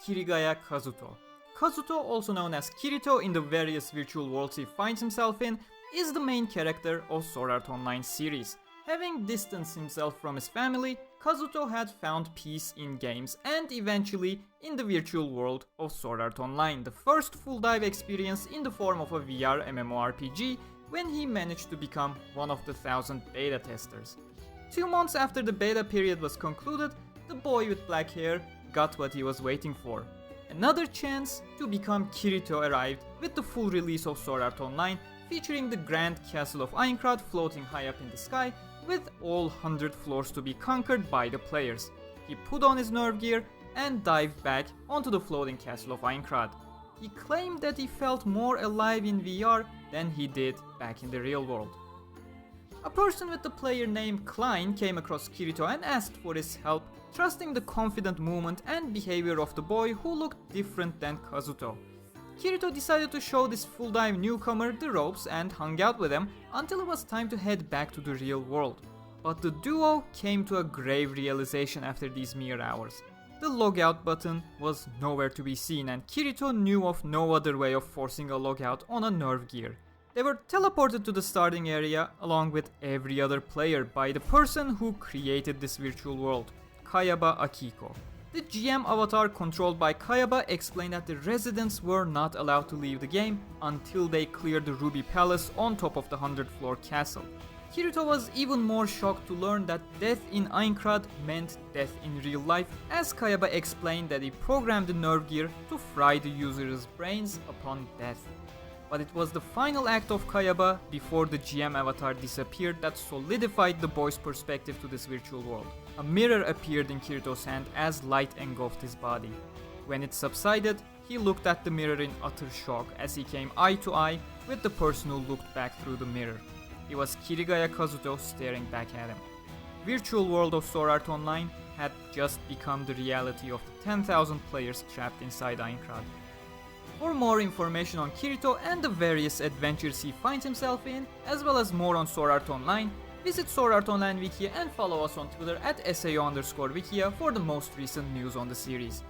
Kirigaya Kazuto. Kazuto, also known as Kirito in the various virtual worlds he finds himself in, is the main character of Sword Art Online series. Having distanced himself from his family, Kazuto had found peace in games and eventually in the virtual world of Sword Art Online, the first full dive experience in the form of a VR MMORPG when he managed to become one of the 1,000 beta testers. 2 months after the beta period was concluded, the boy with black hair got what he was waiting for. Another chance to become Kirito arrived with the full release of Sword Art Online, featuring the grand castle of Aincrad floating high up in the sky with all 100 floors to be conquered by the players. He put on his nerve gear and dived back onto the floating castle of Aincrad. He claimed that he felt more alive in VR than he did back in the real world. A person with the player name Klein came across Kirito and asked for his help, trusting the confident movement and behavior of the boy who looked different than Kazuto. Kirito decided to show this full dive newcomer the ropes and hung out with him until it was time to head back to the real world. But the duo came to a grave realization after these mere hours. The logout button was nowhere to be seen and Kirito knew of no other way of forcing a logout on a nerve gear. They were teleported to the starting area along with every other player by the person who created this virtual world, Kayaba Akiko. The GM avatar controlled by Kayaba explained that the residents were not allowed to leave the game until they cleared the Ruby Palace on top of the 100-floor castle. Kirito was even more shocked to learn that death in Aincrad meant death in real life, as Kayaba explained that he programmed the nerve gear to fry the user's brains upon death. But it was the final act of Kayaba before the GM avatar disappeared that solidified the boy's perspective to this virtual world. A mirror appeared in Kirito's hand as light engulfed his body. When it subsided, he looked at the mirror in utter shock as he came eye to eye with the person who looked back through the mirror. It was Kirigaya Kazuto staring back at him. Virtual world of Sword Art Online had just become the reality of the 10,000 players trapped inside Aincrad. For more information on Kirito and the various adventures he finds himself in, as well as more on Sword Art Online, visit Sword Art Online Wikia and follow us on Twitter at @SAO_Wikia for the most recent news on the series.